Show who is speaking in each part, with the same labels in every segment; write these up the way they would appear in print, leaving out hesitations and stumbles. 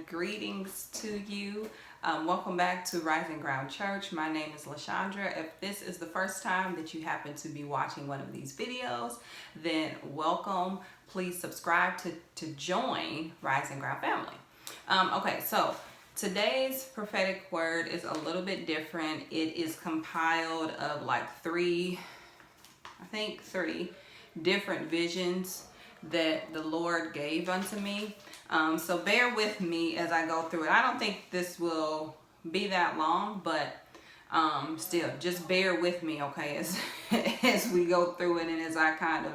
Speaker 1: greetings to you. Welcome back to Rising Ground Church. My name is LaShondra. If this is the first time that you happen to be watching one of these videos, then welcome. Please subscribe to join Rising Ground family. Okay, so today's prophetic word is a little bit different. It is compiled of like three different visions that the Lord gave unto me. So bear with me as I go through it. I don't think this will be that long, but still, just bear with me, okay, as we go through it and as I kind of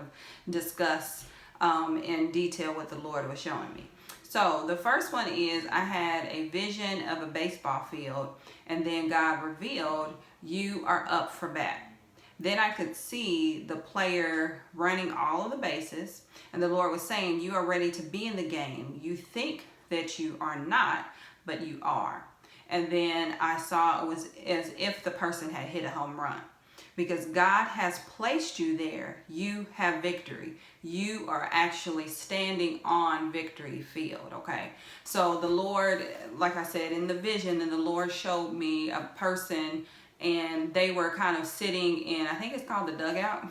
Speaker 1: discuss in detail what the Lord was showing me. So the first one is I had a vision of a baseball field, and then God revealed, you are up for bat. Then I could see the player running all of the bases, and the Lord was saying, you are ready to be in the game. You think that you are not, but you are. And then I saw it was as if the person had hit a home run, because God has placed you there. You have victory. You are actually standing on victory field, okay? So the Lord, like I said, in the vision, and the Lord showed me a person, and they were kind of sitting in, I think it's called the dugout.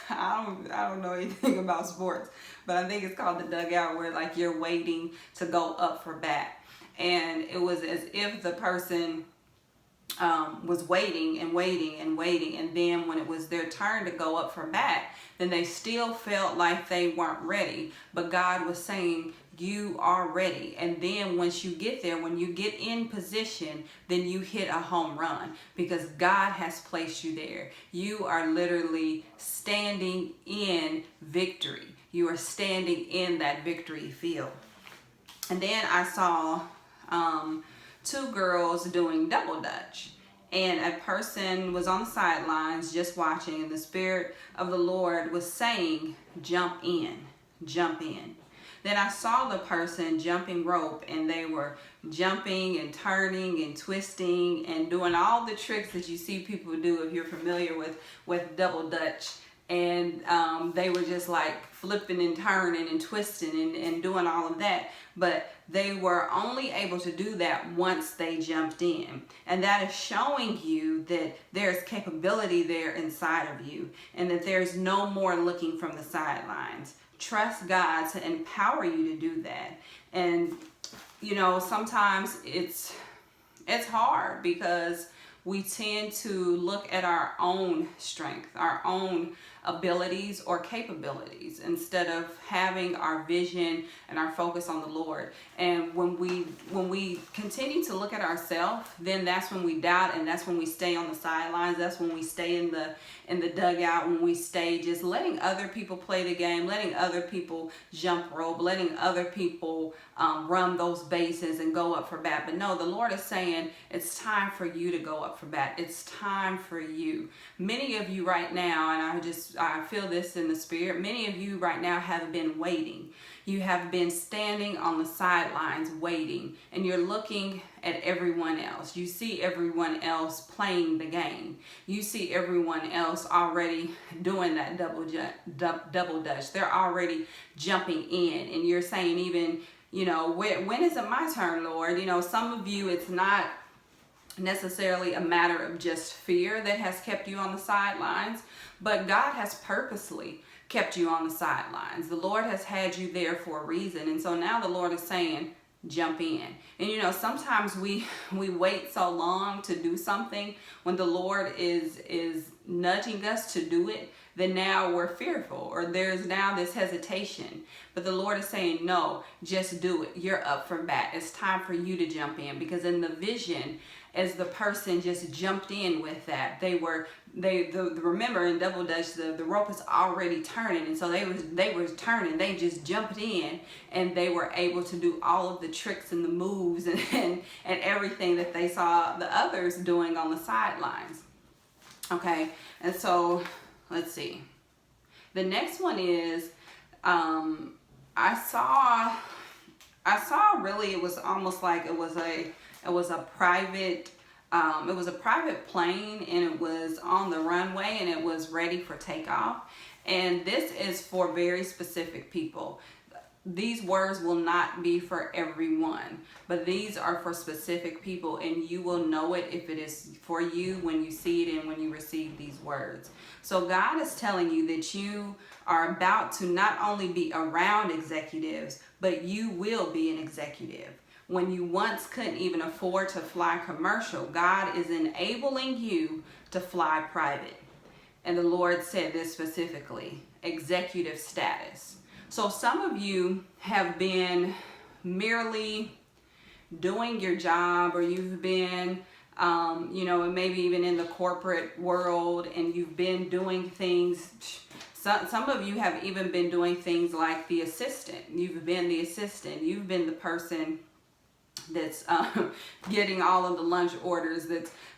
Speaker 1: I don't know anything about sports, but I think it's called the dugout, where like you're waiting to go up for bat. And it was as if the person was waiting and waiting and waiting, and then when it was their turn to go up for bat, then they still felt like they weren't ready. But God was saying, you are ready. And then once you get there, when you get in position, then you hit a home run, because God has placed you there. You are literally standing in victory. You are standing in that victory field. And then I saw two girls doing double dutch, and a person was on the sidelines just watching, and the Spirit of the Lord was saying, jump in, jump in. Then I saw the person jumping rope, and they were jumping and turning and twisting and doing all the tricks that you see people do if you're familiar with double dutch. And they were just like flipping and turning and twisting and doing all of that. But they were only able to do that once they jumped in. And that is showing you that there's capability there inside of you, and that there's no more looking from the sidelines. Trust God to empower you to do that. And, you know, sometimes it's hard, because we tend to look at our own strength, our own abilities or capabilities, instead of having our vision and our focus on the Lord. And when we continue to look at ourselves, then that's when we doubt, and that's when we stay on the sidelines. That's when we stay in the dugout, when we stay just letting other people play the game, letting other people jump rope, letting other people run those bases and go up for bat. But no, the Lord is saying it's time for you to go up for bat. It's time for you. Many of you right now, and I feel this in the Spirit, many of you right now have been waiting. You have been standing on the sidelines waiting, and you're looking at everyone else. You see everyone else playing the game. You see everyone else already doing that double dutch. They're already jumping in, and you're saying, even, you know, when is it my turn, Lord? You know, some of you, it's not necessarily a matter of just fear that has kept you on the sidelines, but God has purposely kept you on the sidelines. The Lord has had you there for a reason. And so now the Lord is saying, jump in. And you know, sometimes we wait so long to do something when the Lord is nudging us to do it, then now we're fearful, or there's now this hesitation. But the Lord is saying, no, just do it. You're up for bat. It's time for you to jump in, because in the vision, as the person just jumped in with that, remember in double dutch, the rope is already turning, and so they were turning. They just jumped in, and they were able to do all of the tricks and the moves and everything that they saw the others doing on the sidelines. Okay, and so let's see. The next one is I saw really, it was almost like it was a private plane, and it was on the runway, and it was ready for takeoff. And this is for very specific people. these words will not be for everyone, but these are for specific people, and you will know it if it is for you when you see it and when you receive these words. So God is telling you that you are about to not only be around executives, but you will be an executive. When you once couldn't even afford to fly commercial, God is enabling you to fly private. And the Lord said this specifically, executive status. So some of you have been merely doing your job, or you've been, maybe even in the corporate world, and you've been doing things. Some of you have even been doing things like the assistant. You've been the assistant. You've been the person that's getting all of the lunch orders,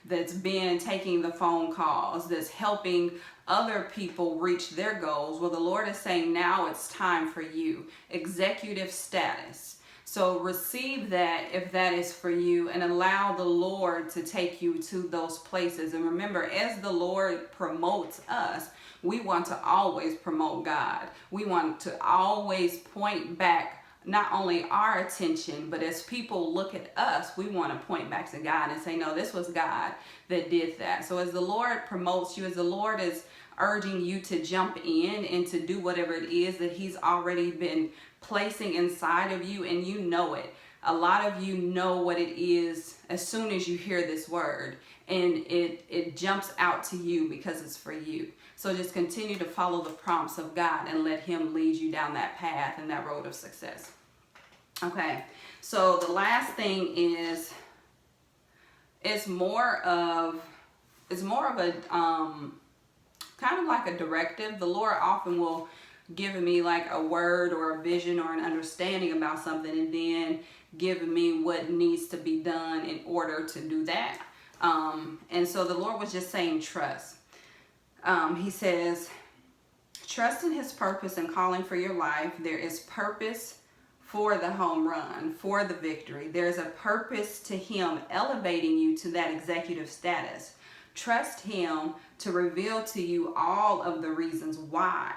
Speaker 1: that's been taking the phone calls, that's helping other people reach their goals. Well, the Lord is saying now it's time for you. Executive status. So receive that if that is for you, and allow the Lord to take you to those places. And remember, as the Lord promotes us, we want to always promote God. We want to always point back not only our attention, but as people look at us, we want to point back to God and say, no, this was God that did that. So as the Lord promotes you, as the Lord is urging you to jump in and to do whatever it is that He's already been placing inside of you, and you know it. A lot of you know what it is as soon as you hear this word, and it jumps out to you because it's for you. So just continue to follow the prompts of God and let Him lead you down that path and that road of success. Okay, so the last thing is, it's more of a kind of like a directive. The Lord often will give me like a word or a vision or an understanding about something, and then give me what needs to be done in order to do that. And so the Lord was just saying trust. He says, trust in His purpose and calling for your life. There is purpose for the home run, for the victory. There's a purpose to Him elevating you to that executive status. Trust Him to reveal to you all of the reasons why.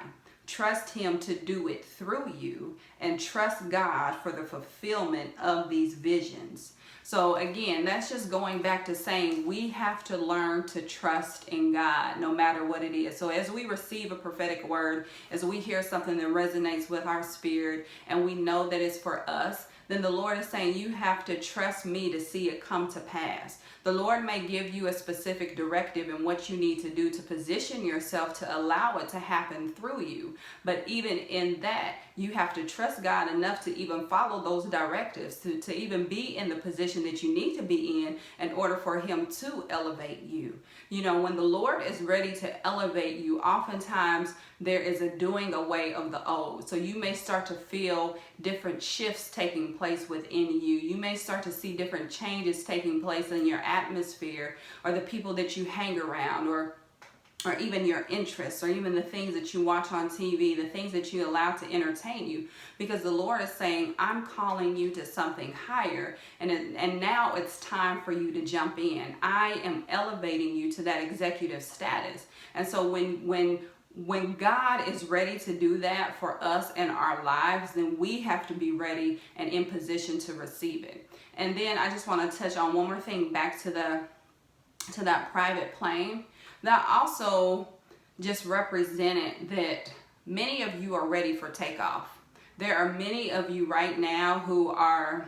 Speaker 1: Trust Him to do it through you, and trust God for the fulfillment of these visions. So again, that's just going back to saying we have to learn to trust in God no matter what it is. So as we receive a prophetic word, as we hear something that resonates with our spirit and we know that it's for us, then the Lord is saying you have to trust me to see it come to pass. The Lord may give you a specific directive in what you need to do to position yourself to allow it to happen through you. But even in that, you have to trust God enough to even follow those directives, to even be in the position that you need to be in order for Him to elevate you. You know, when the Lord is ready to elevate you, oftentimes there is a doing away of the old. So you may start to feel different shifts taking place within you. You may start to see different changes taking place in your atmosphere, or the people that you hang around, or even your interests, or even the things that you watch on TV, the things that you allow to entertain you, because the Lord is saying, I'm calling you to something higher, and now it's time for you to jump in. I am elevating you to that executive status. And so when God is ready to do that for us in our lives, then we have to be ready and in position to receive it. And then I just want to touch on one more thing back to that private plane. That also just represented that many of you are ready for takeoff. There are many of you right now who are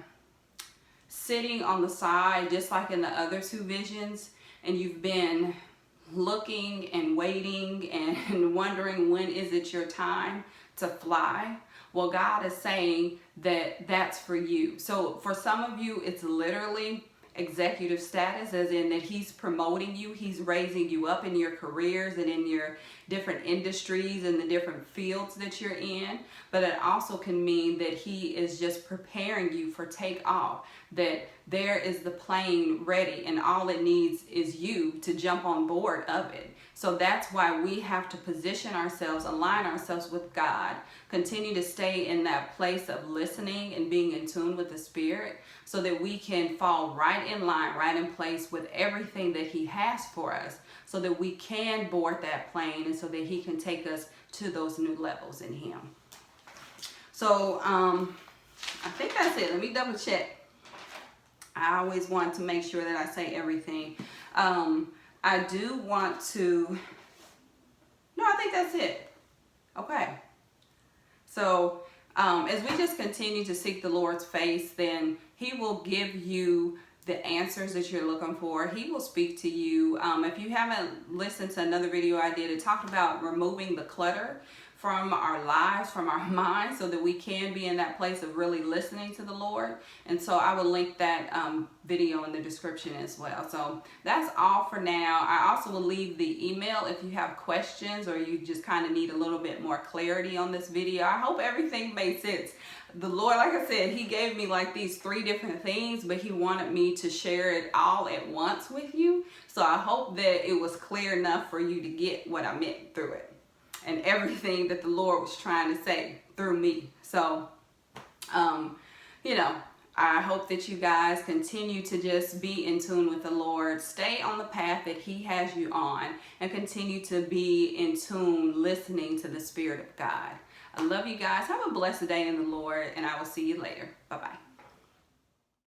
Speaker 1: sitting on the side, just like in the other two visions, and you've been looking and waiting and wondering, when is it your time to fly? Well, God is saying that that's for you. So for some of you, it's literally executive status, as in that He's promoting you, He's raising you up in your careers and in your different industries and the different fields that you're in. But it also can mean that He is just preparing you for takeoff, that there is the plane ready and all it needs is you to jump on board of it. So that's why we have to position ourselves, align ourselves with God, continue to stay in that place of listening and being in tune with the Spirit, so that we can fall right in line, right in place with everything that He has for us, so that we can board that plane and so that He can take us to those new levels in Him. So So I think that's it. Let me double check. I always want to make sure that I say everything. I do want to, no, I think that's it. Okay. So as we just continue to seek the Lord's face, then he will give you the answers that you're looking for. He will speak to you. If you haven't listened to another video I did, it talked about removing the clutter from our lives, from our minds, so that we can be in that place of really listening to the Lord. And so I will link that video in the description as well. So that's all for now. I also will leave the email if you have questions or you just kind of need a little bit more clarity on this video. I hope everything made sense. The Lord, like I said, he gave me like these 3 different things, but he wanted me to share it all at once with you. So I hope that it was clear enough for you to get what I meant through it and everything that the Lord was trying to say through me. So, you know, I hope that you guys continue to just be in tune with the Lord. Stay on the path that he has you on and continue to be in tune, listening to the Spirit of God. I love you guys. Have a blessed day in the Lord, and I will see you later. Bye-bye.